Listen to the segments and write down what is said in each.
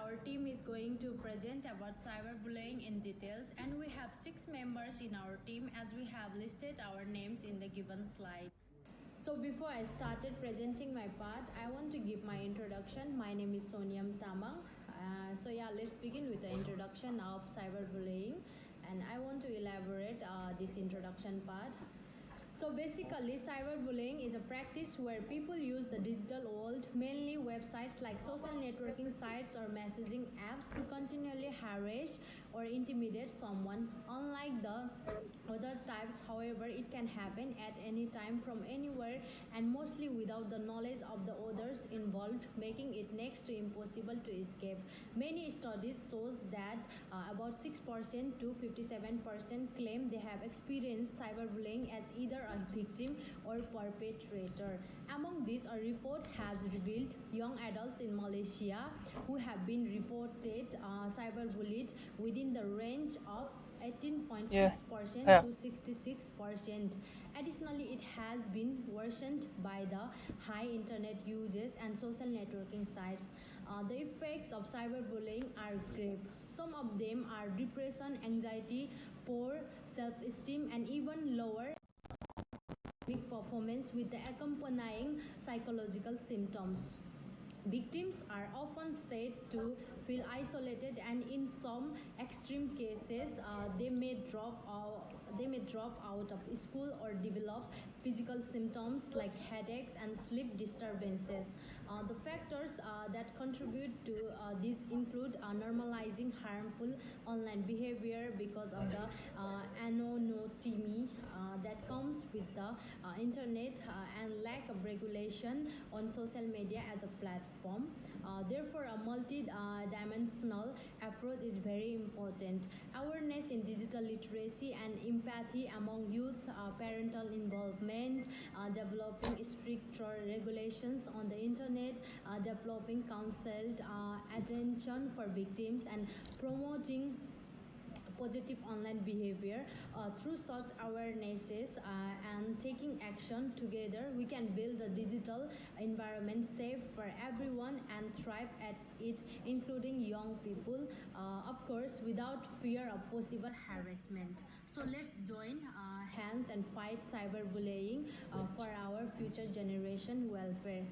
our team is going to present about cyberbullying in details, and we have 6 members in our team as we have listed our names in the given slide. So before I started presenting my part, I want to give my introduction. My name is Soniam Tamang. Let's begin with the introduction of cyberbullying, and I want to elaborate this introduction part. So basically, cyberbullying is a practice where people use the digital world, mainly websites like social networking sites or messaging apps, to continually harass or intimidate someone. Unlike the other types, however, it can happen at any time from anywhere and mostly without the knowledge of the others involved, making it next to impossible to escape. Many studies shows that about 6% to 57% claim they have experienced cyberbullying as either a victim or perpetrator. Among these, a report has revealed young adults in Malaysia who have been reported cyberbullied within the range of 18.6% to 66%. Additionally, it has been worsened by the high internet uses and social networking sites. The effects of cyberbullying are grave. Some of them are depression, anxiety, poor self-esteem, and even lower performance with the accompanying psychological symptoms. Victims are often said to feel isolated, and in some extreme cases, they may drop out of school or develop physical symptoms like headaches and sleep disturbances. The factors that contribute to this include normalizing harmful online behavior because of the anonymity that comes with the internet and lack of regulation on social media as a platform. Therefore, a multi-dimensional approach is very important. Awareness in digital literacy and empathy among youth, parental involvement, developing stricter regulations on the internet, developing counseled attention for victims, and promoting positive online behavior. Through such awarenesses and taking action together, we can build a digital environment safe for everyone and thrive at it, including young people, of course, without fear of possible harassment. So let's join hands and fight cyberbullying for our future generation welfare.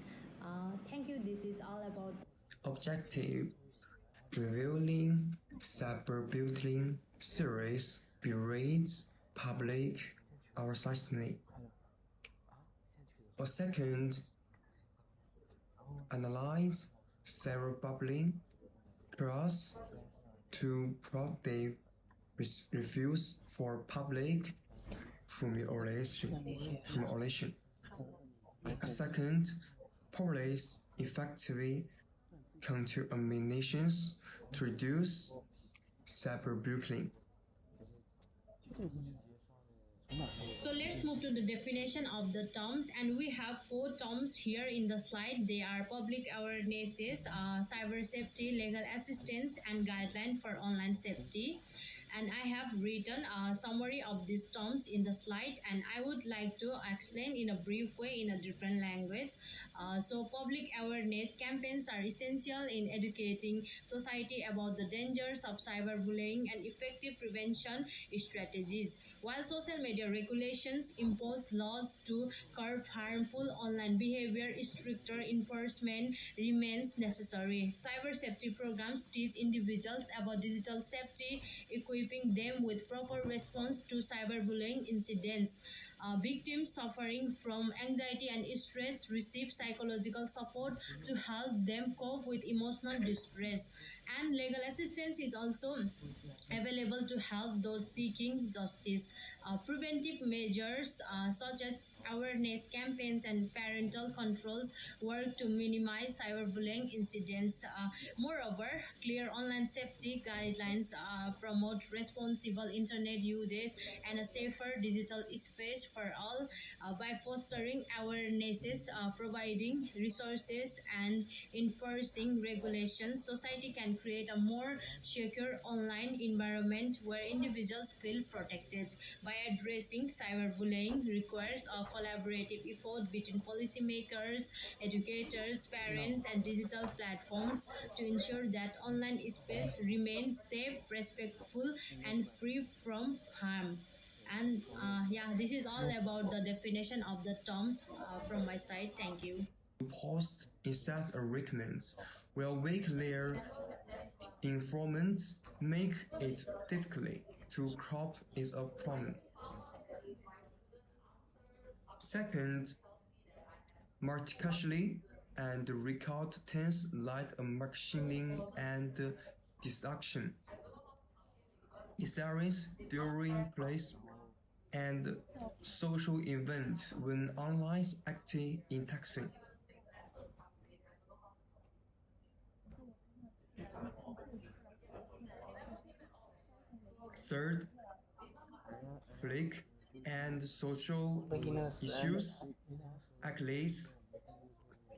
Thank you. This is all about Objective: revealing cyberbullying series berates public awareness. A second, analyze cyberbullying class to productive reviews for public formulation. A second, police effectively counter-ammunitions to reduce cyberbullying. So let's move to the definition of the terms, and we have 4 terms here in the slide. They are public awarenesses, cyber safety, legal assistance, and guideline for online safety. And I have written a summary of these terms in the slide, and I would like to explain in a brief way in a different language. So public awareness campaigns are essential in educating society about the dangers of cyberbullying and effective prevention strategies. While social media regulations impose laws to curb harmful online behavior, stricter enforcement remains necessary. Cyber safety programs teach individuals about digital safety, equipping them with proper response to cyberbullying incidents. Victims suffering from anxiety and stress receive psychological support to help them cope with emotional distress. And legal assistance is also available to help those seeking justice. Preventive measures such as awareness campaigns and parental controls work to minimize cyberbullying incidents. Moreover, clear online safety guidelines promote responsible internet usage and a safer digital space for all. By fostering awarenesses, providing resources, and enforcing regulations, society can create a more secure online environment where individuals feel protected. By by addressing cyberbullying requires a collaborative effort between policymakers, educators, parents, and digital platforms to ensure that online space remains safe, respectful, and free from harm. And yeah, this is all about the definition of the terms from my side. Thank you. Post instead of recommends will make their informants make it difficult to crop is a problem. Second, multiculturally and record tense like a machining and distraction. Experience during place and social events when online active in texting. Third, public and social issues, accolades,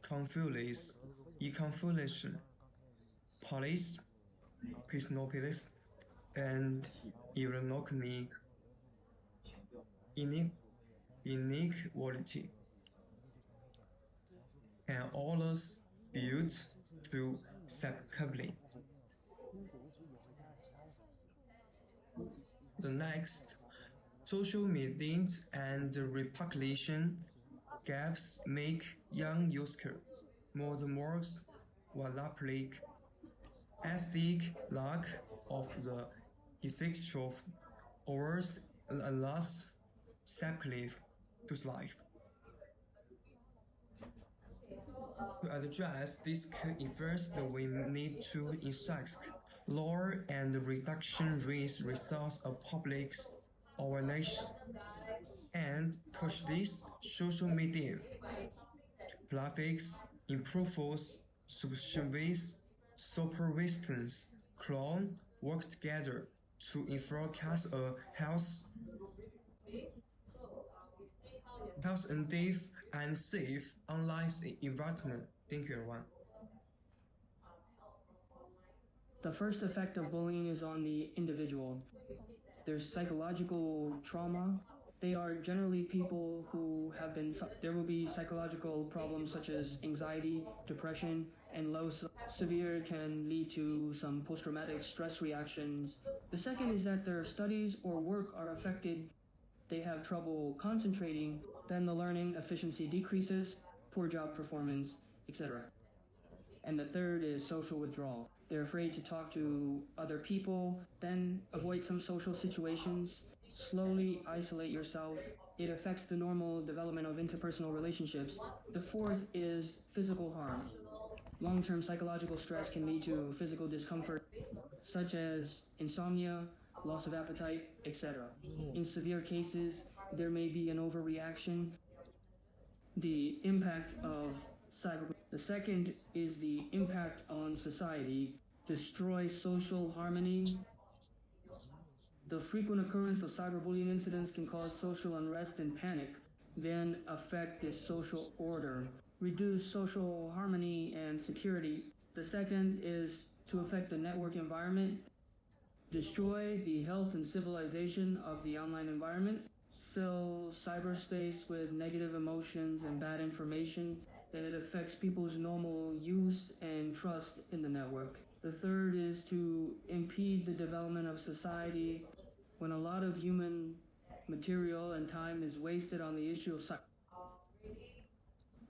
conflicts, e-confliction, police, personal and economic inequality, and all is built through self-coupling. The next, social media and repopulation gaps make young users more vulnerable. Ethnic lack of the effective hours allows separately to life. To address this effects, we need to insist lower and reduction rates results of public awareness and push this social media graphics improves supervisions clone work together to enforce a health and safe online environment. Thank you, everyone. The first effect of bullying is on the individual. There's psychological trauma. They are generally people who have been, there will be psychological problems such as anxiety, depression, and severe can lead to some post-traumatic stress reactions. The second is that their studies or work are affected. They have trouble concentrating, then the learning efficiency decreases, poor job performance, etc. And the third is social withdrawal. They're afraid to talk to other people, then avoid some social situations, slowly isolate yourself. It affects the normal development of interpersonal relationships. The fourth is physical harm. Long-term psychological stress can lead to physical discomfort, such as insomnia, loss of appetite, etc. In severe cases, there may be an overreaction. The impact of cyber. The second is the impact on society, destroy social harmony. The frequent occurrence of cyberbullying incidents can cause social unrest and panic, then affect the social order, reduce social harmony and security. The second is to affect the network environment, destroy the health and civilization of the online environment, fill cyberspace with negative emotions and bad information, then it affects people's normal use and trust in the network. The third is to impede the development of society. When a lot of human material and time is wasted on the issue of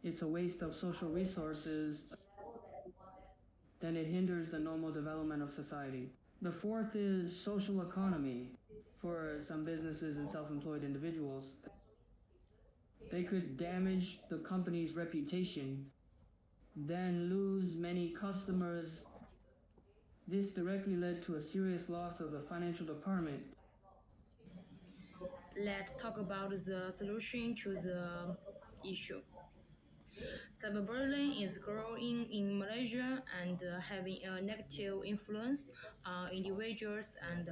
it's a waste of social resources, then it hinders the normal development of society. The fourth is social economy. For some businesses and self-employed individuals, they could damage the company's reputation, then lose many customers. This directly led to a serious loss of the financial department. Let's talk about the solution to the issue. Cyberbullying is growing in Malaysia and having a negative influence on individuals and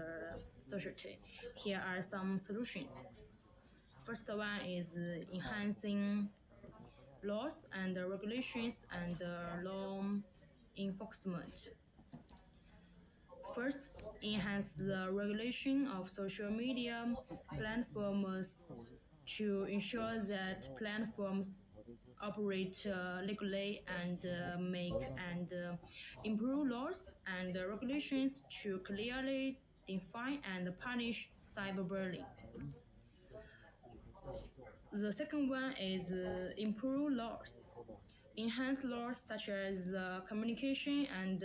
society. Here are some solutions. First one is enhancing laws and regulations and law enforcement. First, enhance the regulation of social media platforms to ensure that platforms operate legally and make and improve laws and regulations to clearly define and punish cyberbullying. The second one is improve laws. Enhance laws such as communication and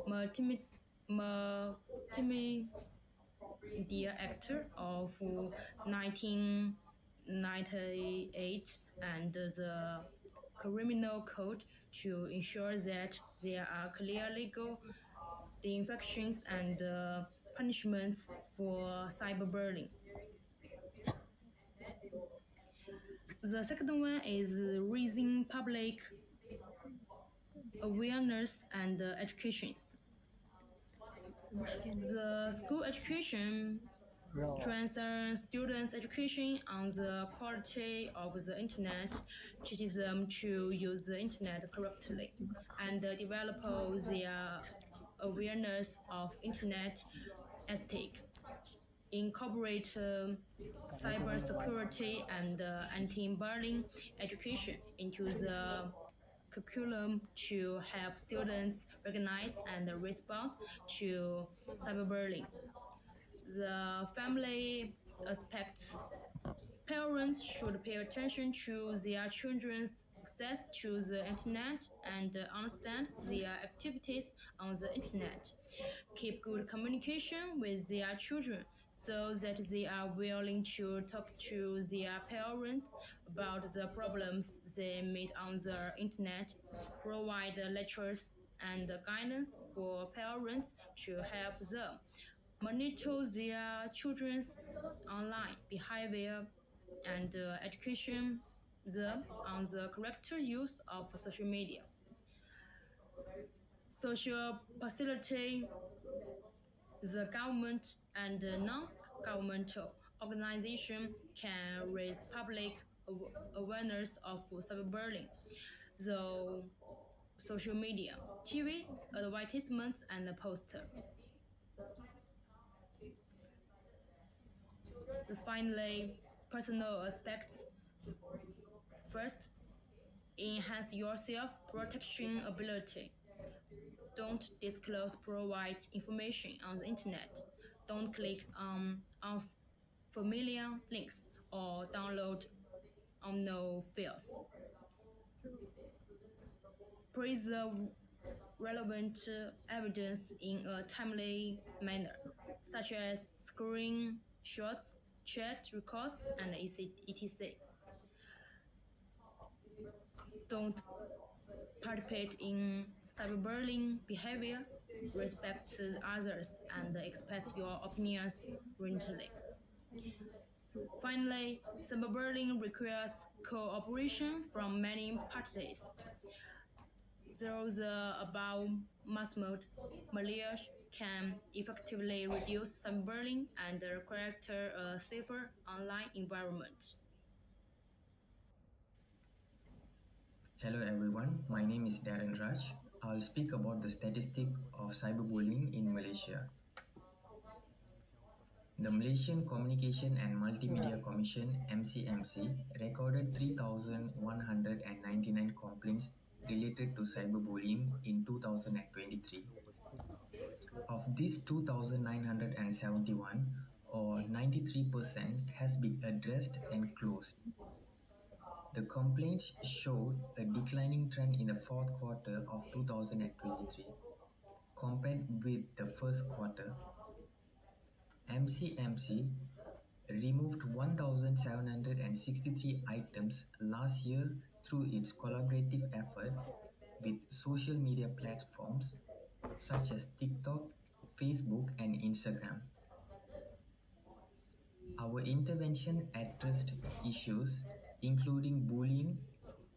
multimedia Act of 1998 and the Criminal Code to ensure that there are clear legal definitions and punishments for cyberbullying. The second one is raising public awareness and education. The school education strengthens students' education on the quality of the internet, teaches them to use the internet correctly, and develop their awareness of internet ethics. Incorporate cybersecurity and anti-bullying education into the curriculum to help students recognize and respond to cyberbullying. The family aspects. Parents should pay attention to their children's access to the internet and understand their activities on the internet. Keep good communication with their children so that they are willing to talk to their parents about the problems they meet on the internet. Provide lectures and guidance for parents to help them monitor their children's online behavior and education them on the correct use of social media. Social facility, the government and non-governmental organization can raise public awareness of cyberbullying. The social media, TV, advertisements, and poster. Finally, personal aspects. First, enhance your self-protection ability. Don't disclose private information on the internet. Don't click on unfamiliar links or download unknown files. Preserve relevant evidence in a timely manner, such as screenshots, chat records, and etc. Don't participate in cyberbullying behavior, respect others, and express your opinions voluntarily. Finally, cyberbullying requires cooperation from many parties. Through the above mass measures can effectively reduce cyberbullying and create a safer online environment. Hello everyone, my name is Darren Raj. I'll speak about the statistic of cyberbullying in Malaysia. The Malaysian Communication and Multimedia Commission (MCMC) recorded 3,199 complaints related to cyberbullying in 2023. Of these 2,971, or 93%, has been addressed and closed. The complaints showed a declining trend in the fourth quarter of 2023 compared with the first quarter. MCMC removed 1,763 items last year through its collaborative effort with social media platforms such as TikTok, Facebook, and Instagram. Our intervention addressed issues including bullying,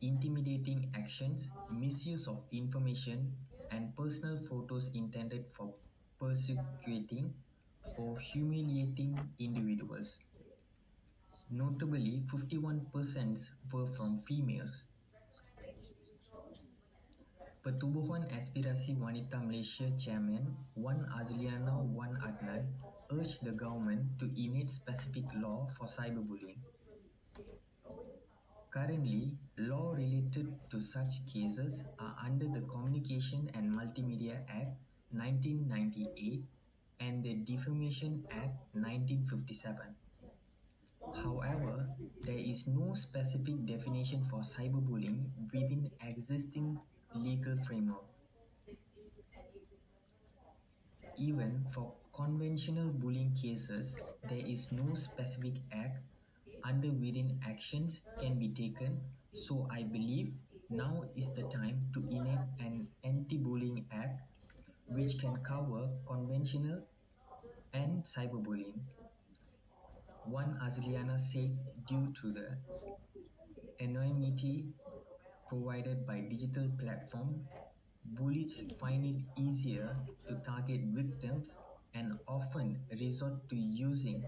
intimidating actions, misuse of information, and personal photos intended for persecuting or humiliating individuals. Notably, 51% were from females. Pertubuhan Aspirasi Wanita Malaysia Chairman Wan Azliana Wan Adnan urged the government to enact specific law for cyberbullying. Currently, law related to such cases are under the Communication and Multimedia Act 1998 and the Defamation Act 1957. However, there is no specific definition for cyberbullying within existing legal framework. Even for conventional bullying cases, there is no specific act under within actions can be taken, so I believe now is the time to enact an anti-bullying act which can cover conventional and cyberbullying. One Azliana said due to the anonymity provided by digital platform, bullies find it easier to target victims and often resort to using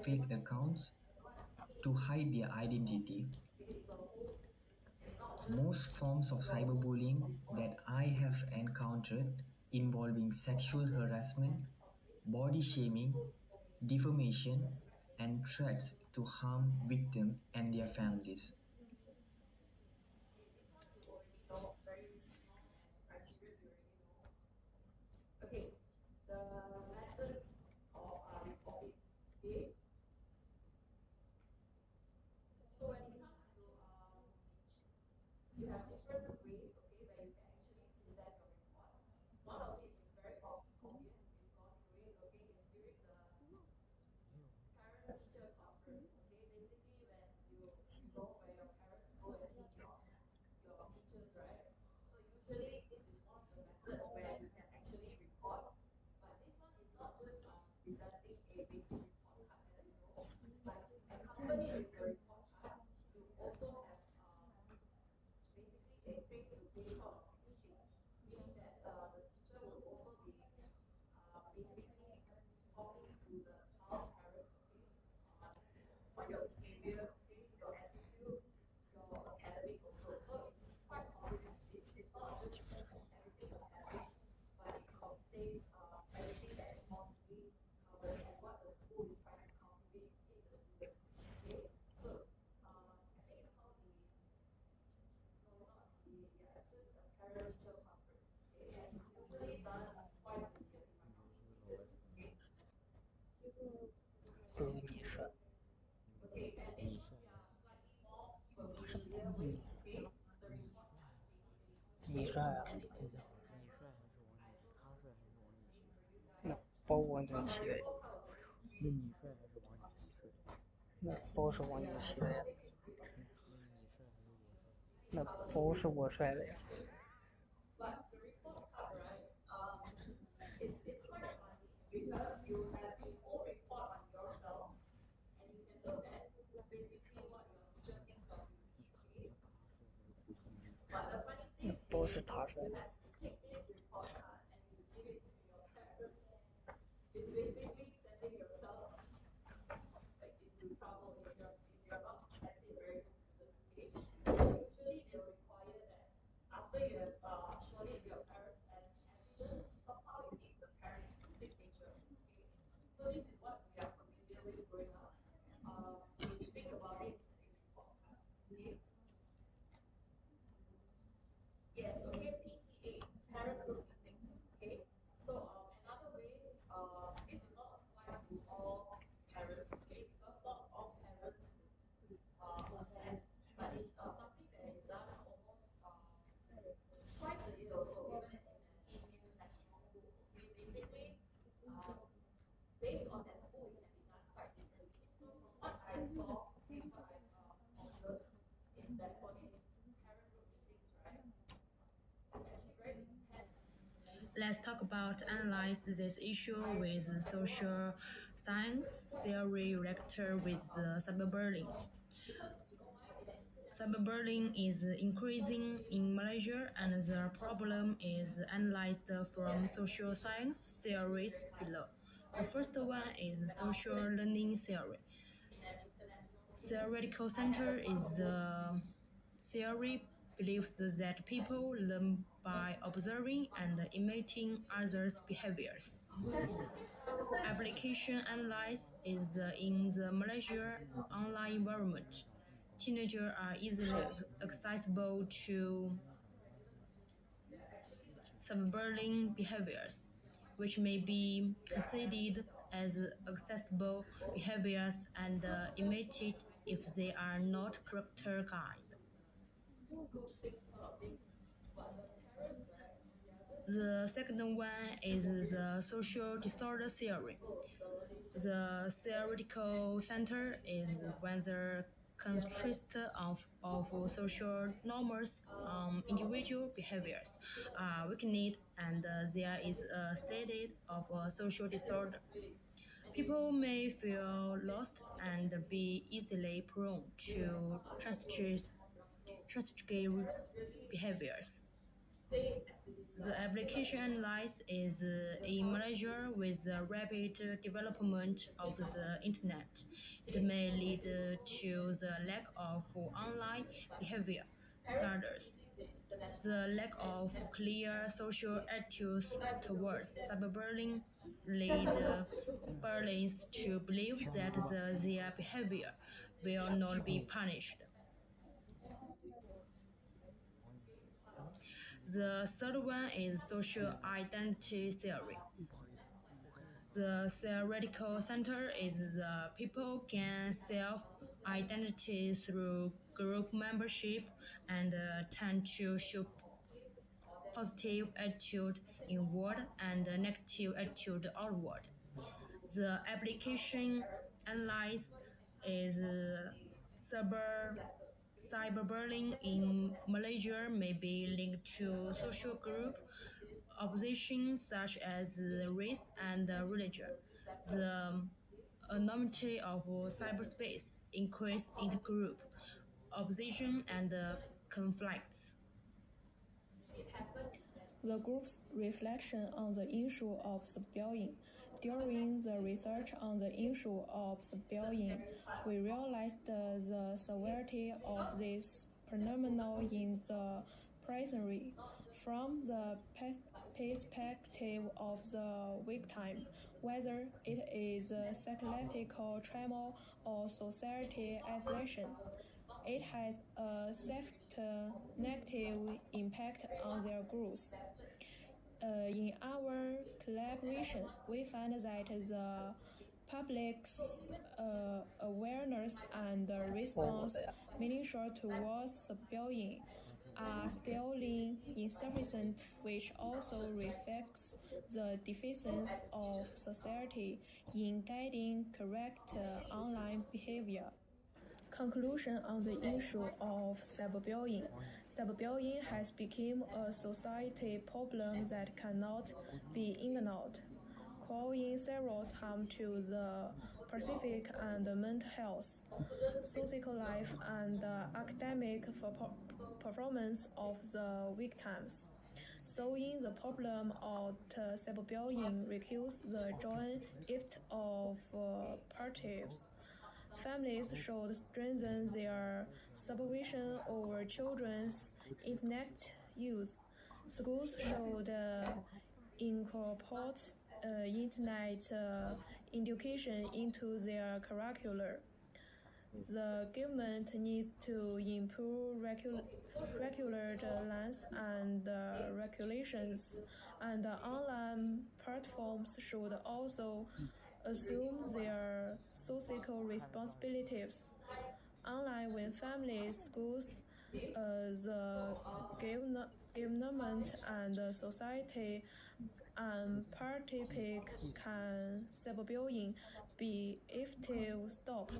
fake accounts to hide their identity. Most forms of cyberbullying that I have encountered involving sexual harassment, body shaming, defamation, and threats to harm victims and their families.不如你帅，你帅啊，那包我能骑的呀，那包是我能骑的呀，那包是我帅的呀。那包是他帅的。Let's talk about analyze this issue with social science theory related with cyberbullying. Cyberbullying is increasing in Malaysia, and the problem is analyzed from social science theories below. The first one is social learning theory. Theoretical center is the theory believes that people learn by observing and imitating others' behaviors. Application analysis is in the Malaysia online environment. Teenagers are easily accessible to cyberbullying behaviors, which may be considered as acceptable behaviors and imitated if they are not character guide. The second one is the social disorder theory. The theoretical center is when the constraints of social norms individual behaviors are weakened and there is a state of social disorder. People may feel lost and be easily prone to transgressive behaviors. The application analysis is in Malaysia with the rapid development of the internet. It may lead to the lack of online behavior standards, the lack of clear social attitudes towards cyberbullying lead bullies to believe that their behavior will not be punished. The third one is social identity theory. The theoretical center is the people can self-identity through group membership and tend to show positive attitude inward and negative attitude outward. The application analysis is cyberbullying in Malaysia may be linked to social group opposition such as race and religion. The anonymity of cyberspace increase intergroup opposition and conflicts. The group's reflection on the issue of cyberbullying. During the research on the issue of cyberbullying, we realized the severity of this phenomenon in the present from the perspective of the victim, whether it is psychological trauma or society isolation. It has a negative impact on their growth. In our collaboration, we find that the public's awareness and response measure towards bullying are still insufficient, which also reflects the deficiency of society in guiding correct online behavior. Conclusion on the issue of cyberbullying. Cyberbullying has become a society problem that cannot be ignored, causing serious harm to the physical and mental health, social life, and academic performance of the victims. Solving the problem of cyberbullying requires the joint effort of parties. Families should strengthen their supervision over children's internet use. Schools should incorporate internet education into their curricula. The government needs to improve regulations and regulations, and online platforms should also assume their social responsibilities. Unlike when families, schools, the government, and society participate, can cyberbullying be effectively stopped.